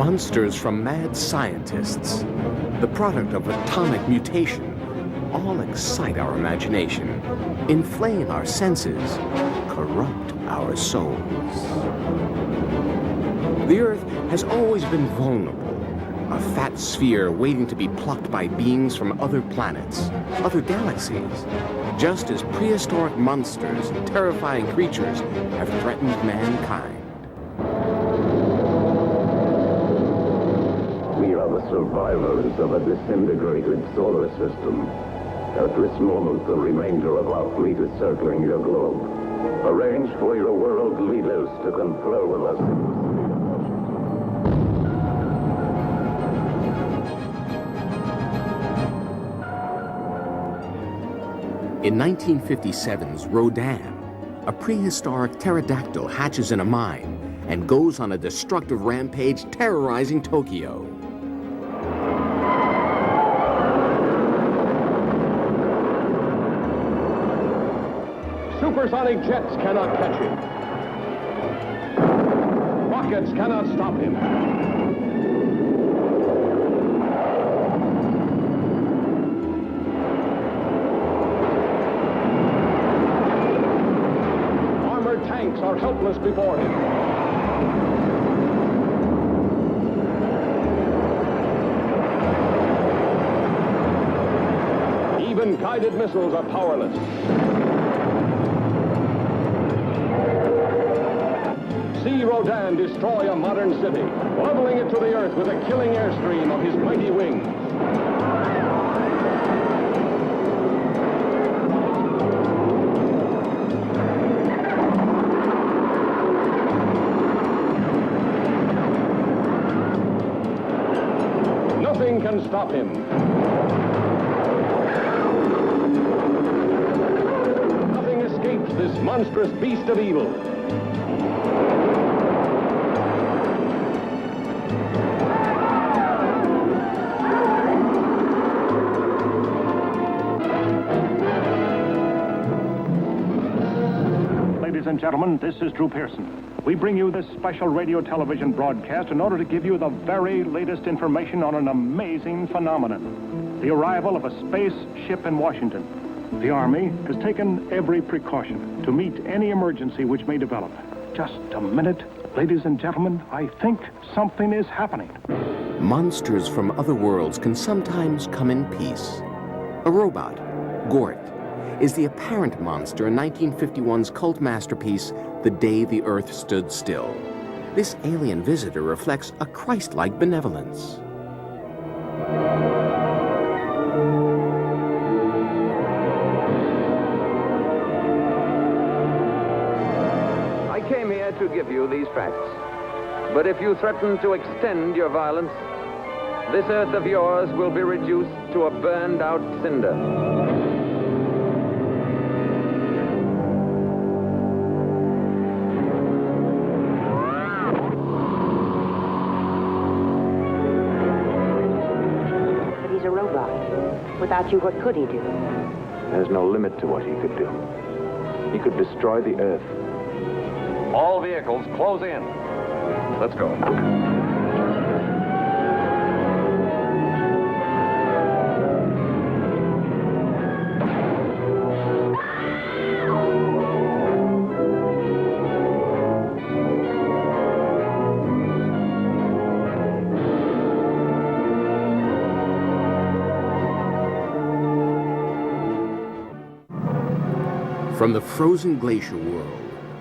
Monsters from mad scientists, the product of atomic mutation, all excite our imagination, inflame our senses, corrupt our souls. The Earth has always been vulnerable, a fat sphere waiting to be plucked by beings from other planets, other galaxies, just as prehistoric monsters and terrifying creatures have threatened mankind. We are the survivors of a disintegrated solar system. At this moment, the remainder of our fleet is circling your globe. Arrange for your world leaders to confer with us. In 1957's Rodan, a prehistoric pterodactyl hatches in a mine and goes on a destructive rampage terrorizing Tokyo. Supersonic jets cannot catch him. Rockets cannot stop him. Armored tanks are helpless before him. Even guided missiles are powerless. See Rodan destroy a modern city, leveling it to the earth with a killing airstream of his mighty wings. Nothing can stop him. Nothing escapes this monstrous beast of evil. Ladies and gentlemen, this is Drew Pearson. We bring you this special radio television broadcast in order to give you the very latest information on an amazing phenomenon, the arrival of a space ship in Washington. The Army has taken every precaution to meet any emergency which may develop. Just a minute, ladies and gentlemen, I think something is happening. Monsters from other worlds can sometimes come in peace. A robot, Gort, is the apparent monster in 1951's cult masterpiece, The Day the Earth Stood Still. This alien visitor reflects a Christ-like benevolence. I came here to give you these facts. But if you threaten to extend your violence, this Earth of yours will be reduced to a burned-out cinder. Without you, what could he do? There's no limit to what he could do. He could destroy the Earth. All vehicles, close in. Let's go. From the frozen glacier world,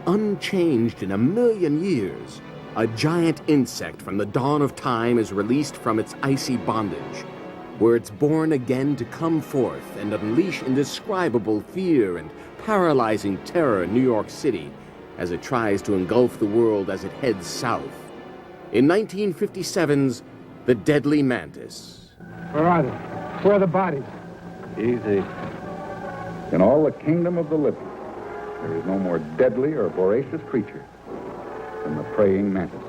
unchanged in 1,000,000 years, a giant insect from the dawn of time is released from its icy bondage, where it's born again to come forth and unleash indescribable fear and paralyzing terror in New York City as it tries to engulf the world as it heads south. In 1957's The Deadly Mantis. Where are they? Where are the bodies? Easy. In all the kingdom of the living, there is no more deadly or voracious creature than the praying mantis.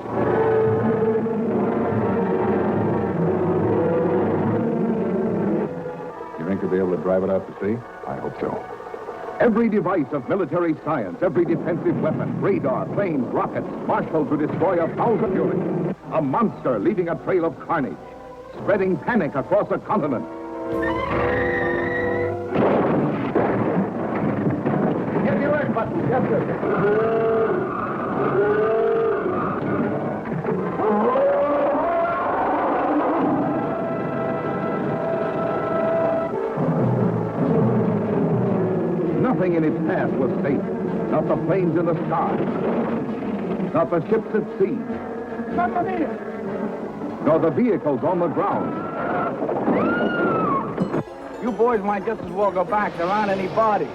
You think you'll be able to drive it out to sea? I hope so. Every device of military science, every defensive weapon, radar, planes, rockets, marshaled to destroy a 1,000 units. A monster leaving a trail of carnage, spreading panic across a continent. Hit the alert button. Yes, sir. Nothing in its path was safe. Not the planes in the sky. Not the ships at sea. Nor the vehicles on the ground. You boys might just as well go back. There aren't any bodies.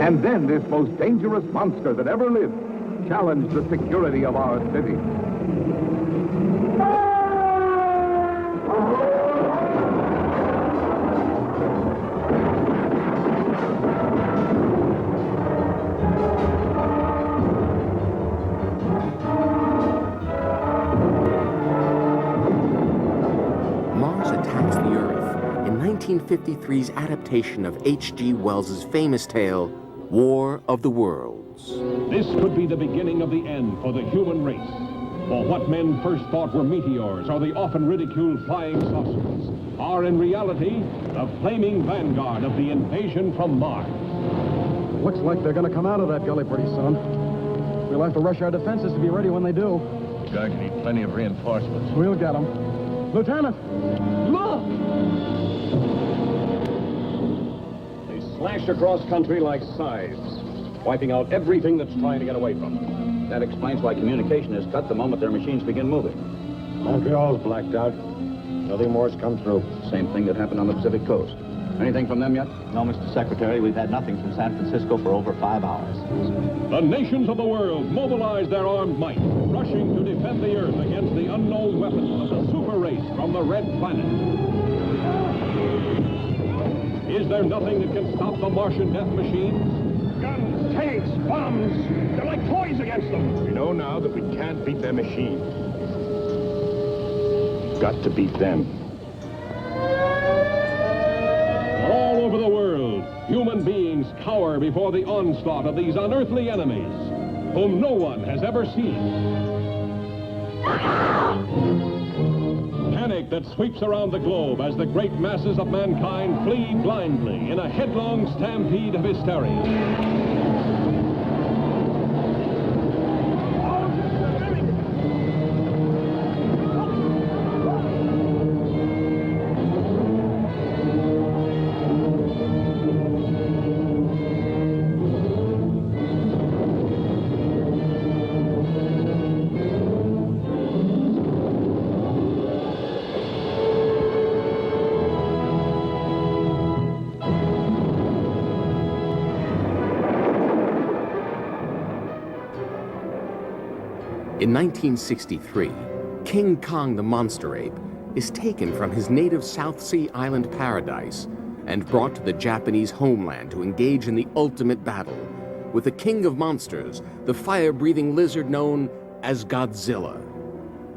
And then this most dangerous monster that ever lived challenged the security of our city. Mars attacks the Earth in 1953's adaptation of H.G. Wells's famous tale, War of the Worlds. This could be the beginning of the end for the human race. For what men first thought were meteors or the often ridiculed flying saucers are in reality the flaming vanguard of the invasion from Mars. Looks like they're going to come out of that gully pretty soon. We'll have to rush our defenses to be ready when they do. We're going to need plenty of reinforcements. We'll get them. Lieutenant! Look! They slashed across country like scythes, wiping out everything that's trying to get away from them. That explains why communication is cut the moment their machines begin moving. Montreal's blacked out. Nothing more's come through. Same thing that happened on the Pacific coast. Anything from them yet? No, Mr. Secretary, we've had nothing from San Francisco for over 5 hours. The nations of the world mobilize their armed might, rushing to defend the Earth against the unknown weapons of the super race from the Red Planet. Is there nothing that can stop the Martian death machines? Guns, tanks, bombs, they're like toys against them. We know now that we can't beat their machines. We've got to beat them. All over the world, human beings cower before the onslaught of these unearthly enemies, whom no one has ever seen. Panic that sweeps around the globe as the great masses of mankind flee blindly in a headlong stampede of hysteria. In 1963, King Kong the monster ape is taken from his native South Sea island paradise and brought to the Japanese homeland to engage in the ultimate battle with the king of monsters, the fire-breathing lizard known as Godzilla,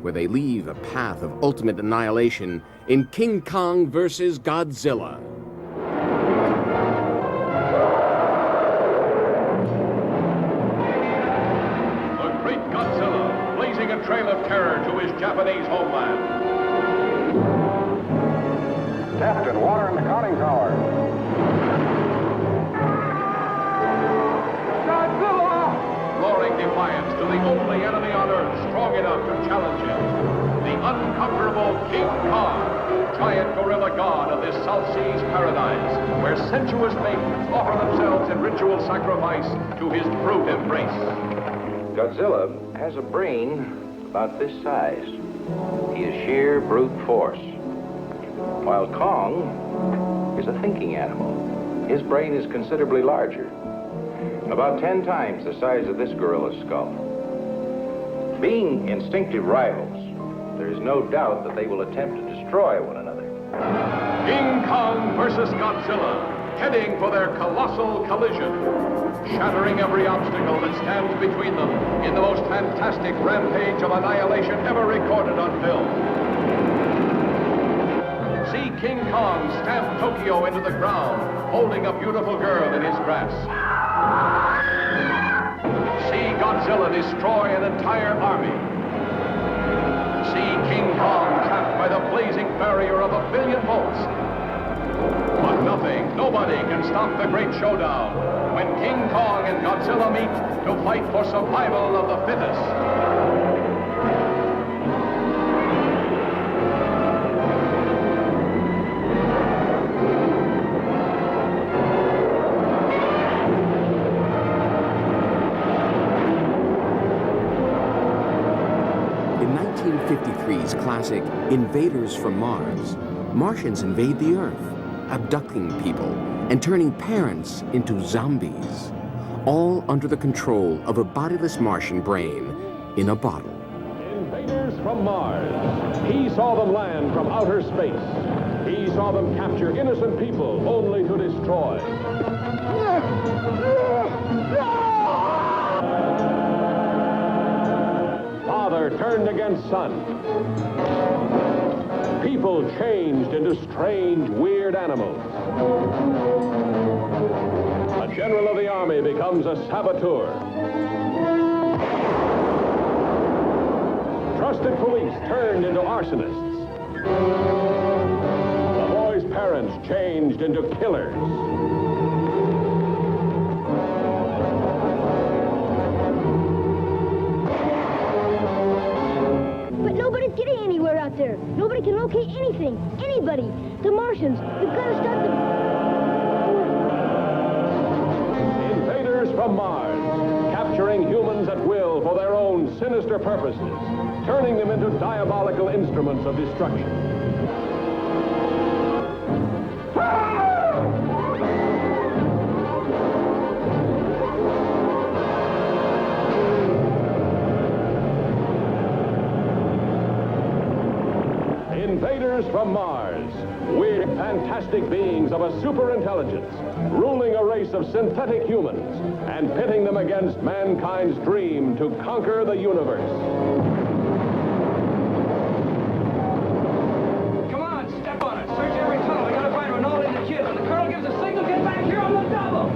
where they leave a path of ultimate annihilation in King Kong versus Godzilla. A trail of terror to his Japanese homeland. Captain, water in the conning tower. Godzilla! Roaring defiance to the only enemy on Earth strong enough to challenge him. The unconquerable King Kong, giant gorilla god of this South Seas paradise, where sensuous maidens offer themselves in ritual sacrifice to his brute embrace. Godzilla has a brain about this size. He is sheer brute force. While Kong is a thinking animal. His brain is considerably larger, about 10 times the size of this gorilla's skull. Being instinctive rivals, there is no doubt that they will attempt to destroy one another. King Kong versus Godzilla, heading for their colossal collision, shattering every obstacle that stands between them in the most fantastic rampage of annihilation ever recorded on film. See King Kong stamp Tokyo into the ground, holding a beautiful girl in his grasp. See Godzilla destroy an entire army. barrier of 1 billion volts. But nothing, nobody can stop the great showdown when King Kong and Godzilla meet to fight for survival of the fittest. In 1953's classic Invaders from Mars, Martians invade the Earth, abducting people and turning parents into zombies, all under the control of a bodiless Martian brain in a bottle. Invaders from Mars. He saw them land from outer space. He saw them capture innocent people only to destroy. Father turned against son. People changed into strange, weird animals. A general of the army becomes a saboteur. Trusted police turned into arsonists. The boy's parents changed into killers. Nobody's getting anywhere out there. Nobody can locate anything, anybody. The Martians, we've got to stop them. Invaders from Mars, capturing humans at will for their own sinister purposes, turning them into diabolical instruments of destruction. Invaders from Mars, weird, fantastic beings of a superintelligence, ruling a race of synthetic humans and pitting them against mankind's dream to conquer the universe. Come on, step on it. Search every tunnel. We gotta find Ronaldo and the kid. When the colonel gives a signal, get back here on the double.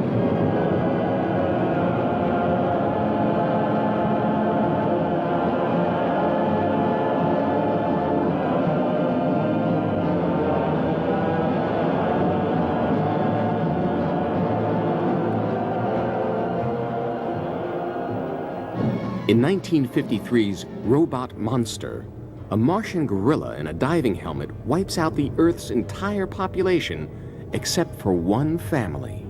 In 1953's Robot Monster, a Martian gorilla in a diving helmet wipes out the Earth's entire population except for one family.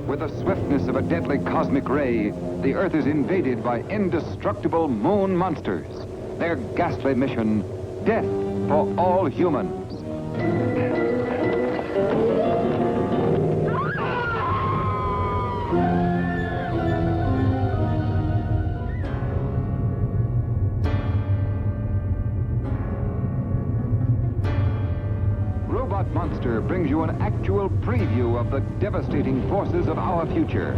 With the swiftness of a deadly cosmic ray, the Earth is invaded by indestructible moon monsters. Their ghastly mission, death for all humans. Monster brings you an actual preview of the devastating forces of our future.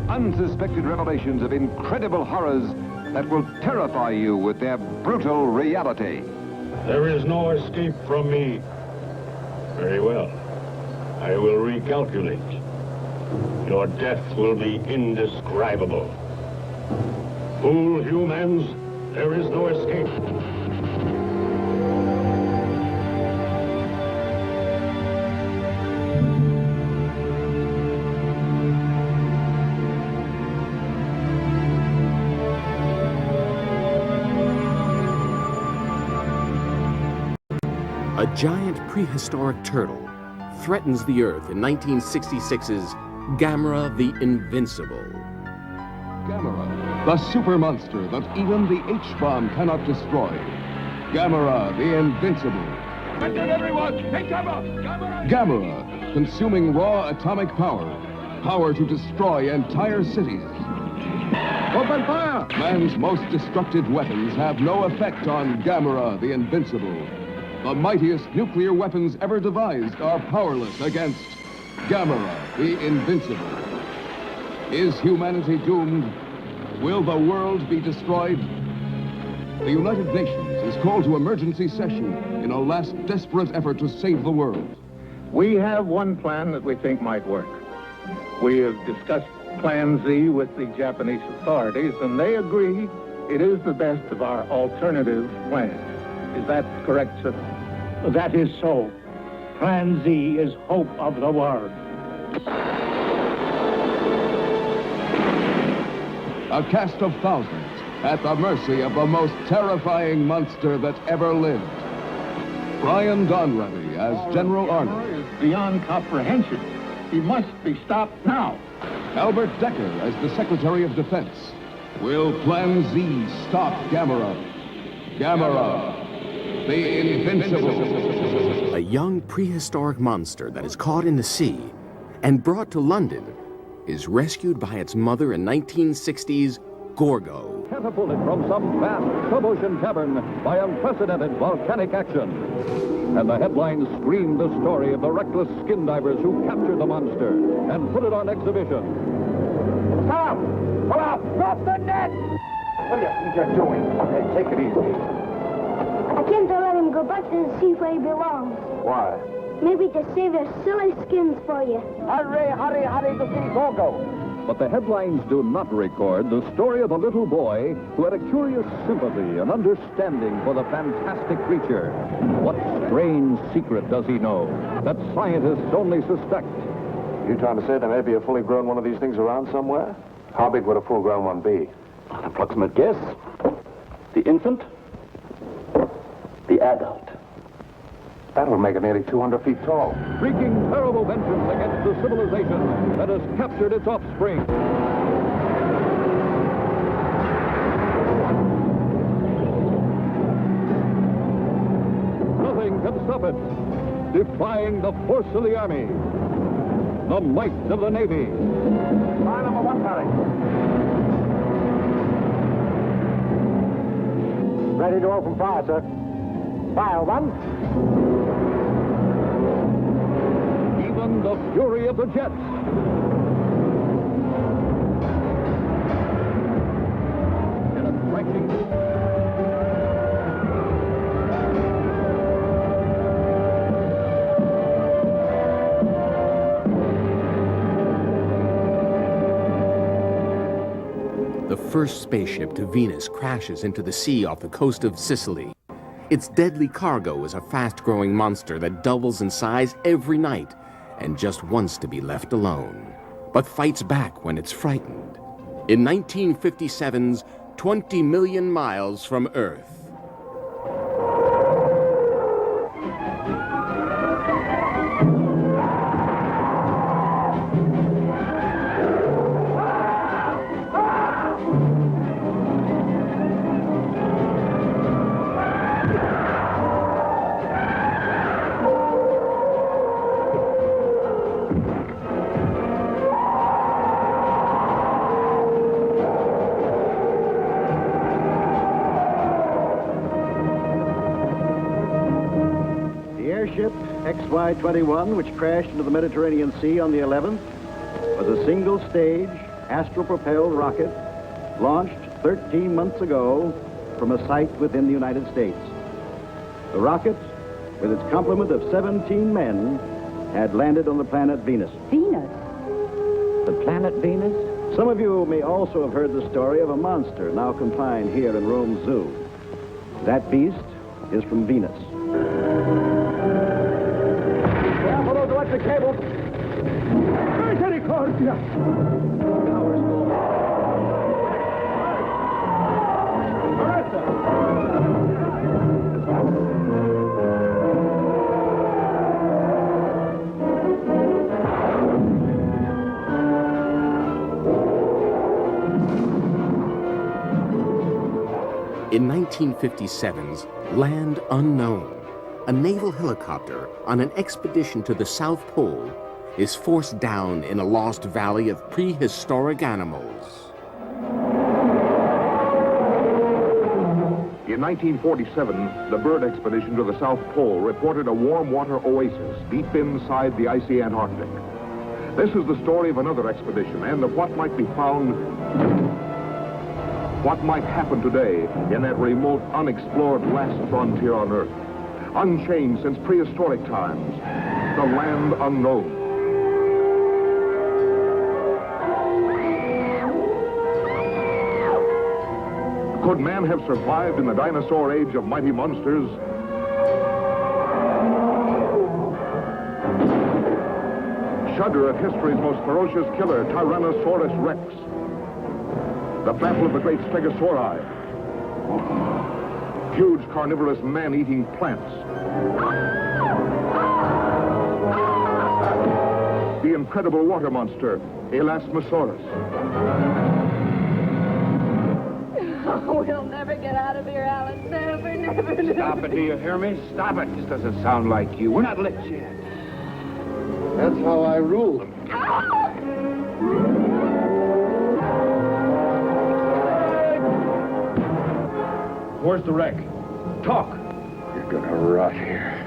Unsuspected revelations of incredible horrors that will terrify you with their brutal reality. There is no escape from me. Very well. I will recalculate. Your death will be indescribable. Fool humans, there is no escape. A giant prehistoric turtle threatens the Earth in 1966's Gamera the Invincible. Gamera, the super monster that even the H-bomb cannot destroy. Gamera the Invincible. Attention everyone! Take cover! Gamera! Gamera, consuming raw atomic power. Power to destroy entire cities. Open fire! Man's most destructive weapons have no effect on Gamera the Invincible. The mightiest nuclear weapons ever devised are powerless against Gamera the Invincible. Is humanity doomed? Will the world be destroyed? The United Nations is called to emergency session in a last desperate effort to save the world. We have one plan that we think might work. We have discussed Plan Z with the Japanese authorities, and they agree it is the best of our alternative plans. Is that correct, sir? That is so. Plan Z is hope of the world. A cast of thousands at the mercy of the most terrifying monster that ever lived. Brian Donrevy as General Arnold. Is beyond comprehension. He must be stopped now. Albert Decker as the Secretary of Defense. Will Plan Z stop Gamera? Gamera, the Invincible. A young prehistoric monster that is caught in the sea and brought to London is rescued by its mother in 1960's Gorgo. Catapulted from some vast sub-ocean cavern by unprecedented volcanic action. And the headlines screamed the story of the reckless skin divers who captured the monster and put it on exhibition. Stop! Stop! Drop the net! What do you think you're doing? Okay, take it easy. I can't let him go back to the sea where he belongs. Why? Maybe to save their silly skins for you. Hurry, hurry, hurry to see Gorgo. But the headlines do not record the story of a little boy who had a curious sympathy and understanding for the fantastic creature. What strange secret does he know that scientists only suspect? You trying to say there may be a fully grown one of these things around somewhere? How big would a full-grown one be? An approximate guess. The infant. The adult. That would make it nearly 200 feet tall. Wreaking terrible vengeance against the civilization that has captured its offspring. Nothing can stop it. Defying the force of the Army. The might of the Navy. Fire number 1, Harry. Ready to open fire, sir. Fire 1. Even the fury of the jets. In a crashing... The first spaceship to Venus crashes into the sea off the coast of Sicily. Its deadly cargo is a fast-growing monster that doubles in size every night and just wants to be left alone, but fights back when it's frightened. In 1957's 20 Million Miles from Earth. SCI-21, which crashed into the Mediterranean Sea on the 11th, was a single-stage, astral-propelled rocket launched 13 months ago from a site within the United States. The rocket, with its complement of 17 men, had landed on the planet Venus. Venus? The planet Venus? Some of you may also have heard the story of a monster now confined here in Rome Zoo. That beast is from Venus. The cable. Misericordia! In 1957's Land Unknown, a naval helicopter on an expedition to the South Pole is forced down in a lost valley of prehistoric animals. In 1947, the bird expedition to the South Pole reported a warm water oasis deep inside the icy Antarctic. This is the story of another expedition and of what might be found, what might happen today in that remote, unexplored last frontier on Earth. Unchanged since prehistoric times, the land unknown. Could man have survived in the dinosaur age of mighty monsters? Shudder at history's most ferocious killer, Tyrannosaurus Rex. The battle of the great Stegosauri. Huge carnivorous man-eating plants. The incredible water monster, Elasmosaurus. Oh, we'll never get out of here, Alan. Never, never, never. Stop it, do you hear me? Stop it. This doesn't sound like you. We're not licked yet. That's how I rule them. Where's the wreck? Talk. You're gonna rot here.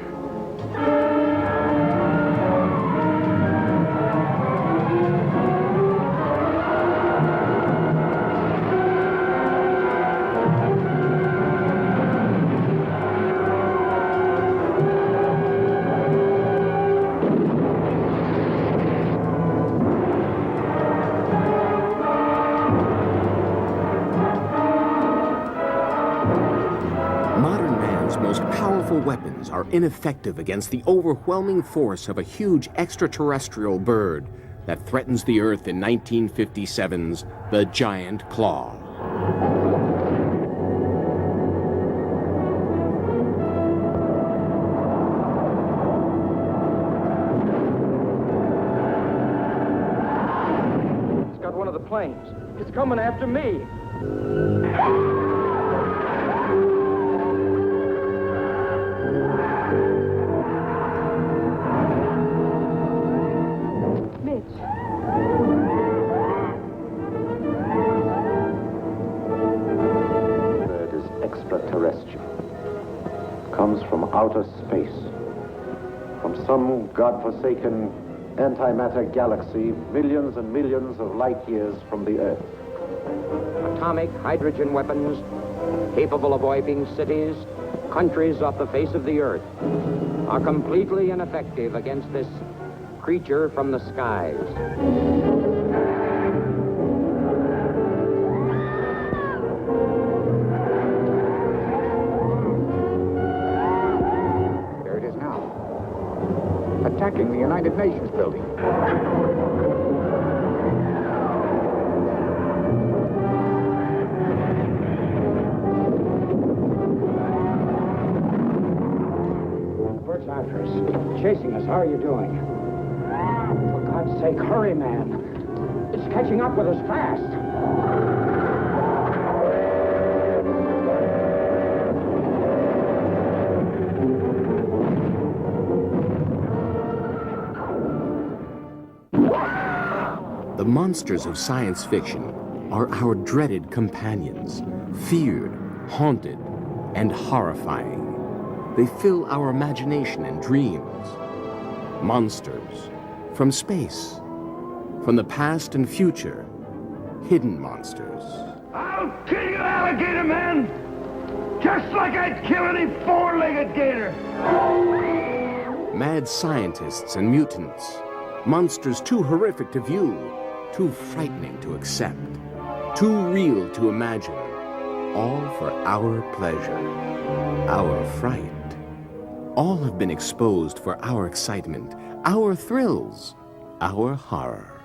Weapons are ineffective against the overwhelming force of a huge extraterrestrial bird that threatens the Earth in 1957's The Giant Claw. It's got one of the planes. It's coming after me. Comes from outer space, from some godforsaken antimatter galaxy millions and millions of light years from the Earth. Atomic hydrogen weapons capable of wiping cities, countries off the face of the Earth, are completely ineffective against this creature from the skies. Attacking the United Nations building. The bird's after us, chasing us. How are you doing? For God's sake, hurry, man. It's catching up with us fast. The monsters of science fiction are our dreaded companions, feared, haunted, and horrifying. They fill our imagination and dreams. Monsters from space, from the past and future, hidden monsters. I'll kill you, alligator man! Just like I'd kill any four-legged gator! Mad scientists and mutants. Monsters too horrific to view, too frightening to accept, too real to imagine. All for our pleasure, our fright. All have been exposed for our excitement, our thrills, our horror.